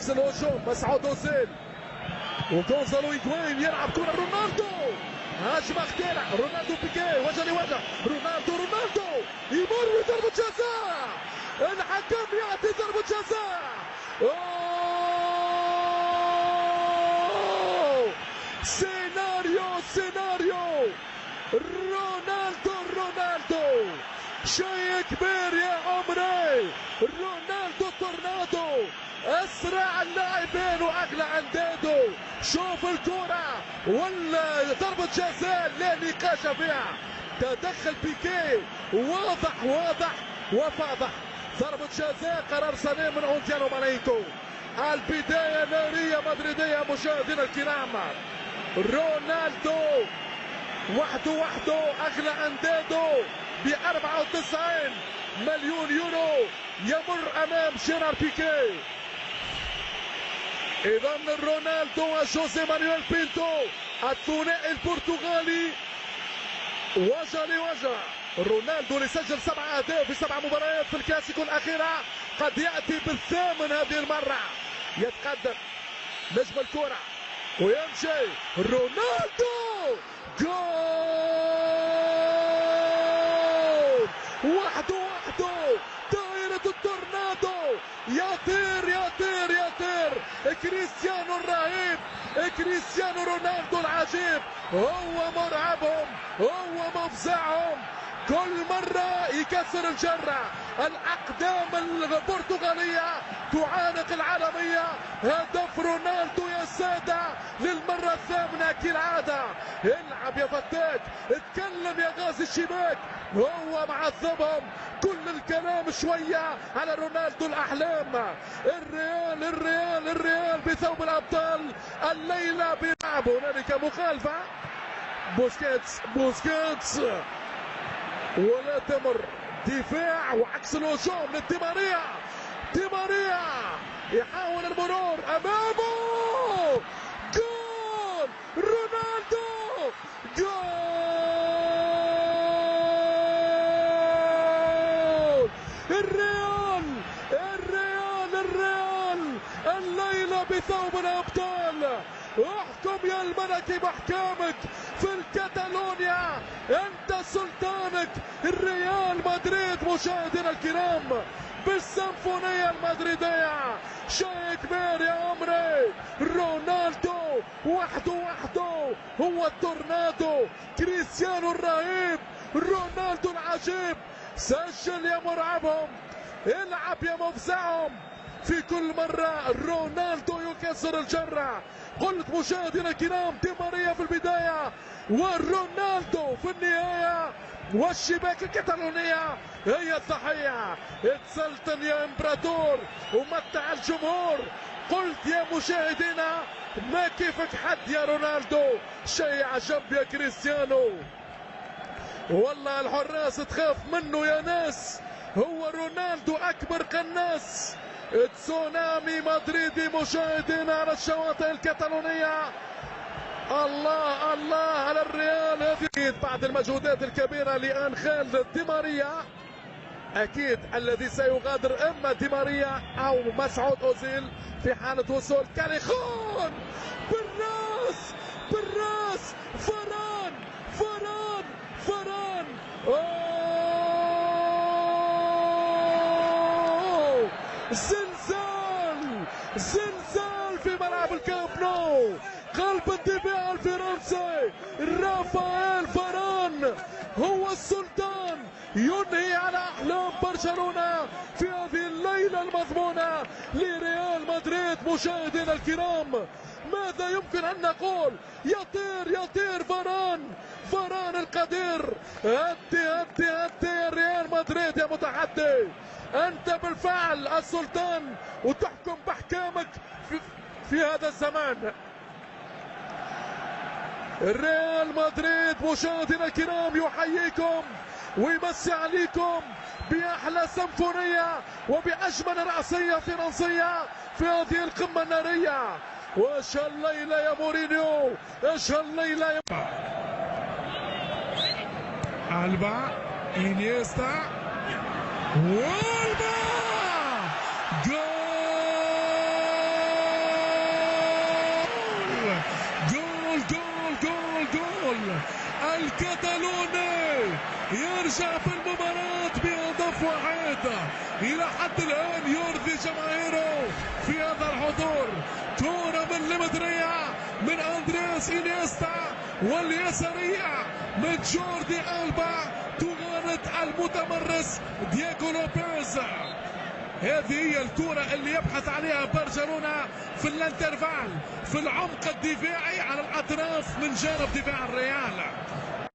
عكس الهجوم مسعود اوزيل وغونزالو هيغوين يلعب كرة رونالدو، هجمة خطيرة، رونالدو بيكي وجه لوجه، رونالدو يمر بضربة جزاء، الحكم يعطي ضربة جزاء. سيناريو رونالدو شيء كبير يا عمري، رونالدو تورنادو اسرع اللاعبين واغلى عنداده. شوف الكرة ولا ضربة جزاء لا نقاش فيها، تدخل بيكي واضح وفاضح. ضربة جزاء قرار سليم من اونتيانو مالينكو. البداية نارية مدريدية مشاهدينا الكرام. رونالدو وحده اغلى انداده ب 94 مليون يورو يمر امام جيرار بيكي. اذا رونالدو وجوزي مانويل بينتو الثنائي البرتغالي وجه لوجه. رونالدو اللي سجل 7 اهداف في 7 مباريات في الكلاسيكو الاخيره قد ياتي بالثامن هذه المره. يتقدم نجم الكره ويمشي رونالدو، جول وحده دائرة التورنادو، يطير كريستيانو الرهيب، كريستيانو رونالدو العجيب، هو مرعبهم، هو مفزعهم، كل مرة يكسر الجرة. الأقدام البرتغالية تعانق العالمية. هدف رونالدو يا سادة للمرة الثامنة كالعادة. العب يا فتاك، اتكلم يا غازي الشباك، هو معذبهم. كل الكلام شوية على رونالدو الأحلام. الريال بثوب الأبطال الليلة بيلعب. هنالك مخالفة، بوسكيتس ولا تمر، دفاع وعكس الهجوم للديماريا. ديماريا يحاول المرور امامه، جول رونالدو، جول الريال الليلة بثوب الأبطال. احكم يا الملكي باحكامك في الكتالونيا، انت سلطانك. الريال مدريد مشاهدينا الكرام بالسيمفونية المدريدية، شيء كبير يا عمري. رونالدو وحده هو التورنادو، كريستيانو الرهيب، رونالدو العجيب. سجل يا مرعبهم، العب يا مفزعهم. في كل مرة رونالدو يكسر الجرة. قلت مشاهدينا الكرام ديماريا في البداية ورونالدو في النهاية، والشباك الكتالونية هي الضحية. اتسلطن يا امبراطور ومتع الجمهور. قلت يا مشاهدينا ما كيفك حد يا رونالدو، شيء عجب يا كريستيانو. والله الحراس تخاف منه يا ناس، هو رونالدو اكبر قناص. تسونامي مدريدي مشاهدينا على الشواطئ الكتالونية. الله على الريال. هذه بعد المجهودات الكبيرة لأنخيل ديماريا، أكيد الذي سيغادر إما ديماريا أو مسعود أوزيل في حالة وصول كاليخون. بالراس فران زلزال في ملعب الكامب نو. قلب الدفاع الفرنسي رافائيل فاران هو السلطان، ينهي على احلام برشلونة في هذه الليلة المضمونة لريال مدريد. مشاهدينا الكرام ماذا يمكن ان نقول؟ يطير فاران القدير. هدي ريال مدريد يا متحدي، انت بالفعل السلطان وتحكم باحكامك في هذا الزمان. ريال مدريد مشاهدينا الكرام يحييكم ويمسي عليكم باحلى سيمفونيه وباجمل راسيه فرنسيه في هذه القمه الناريه. وايش الليله يا مورينيو، ايش الليله يا ألبا، إنيستا، والبا، جول جول. الكتالوني يرجع في المباراة بهدف واحد، إلى حد الآن يرضي جماهيره في هذا الحضور. كرة من لمدريا من أندرياس إنيستا، واليسارية من جوردي ألبا تغالط المتمرس دييغو لوبيز. هذه هي الكرة اللي يبحث عليها برشلونة في الانترفال، في العمق الدفاعي على الأطراف من جانب دفاع الريال.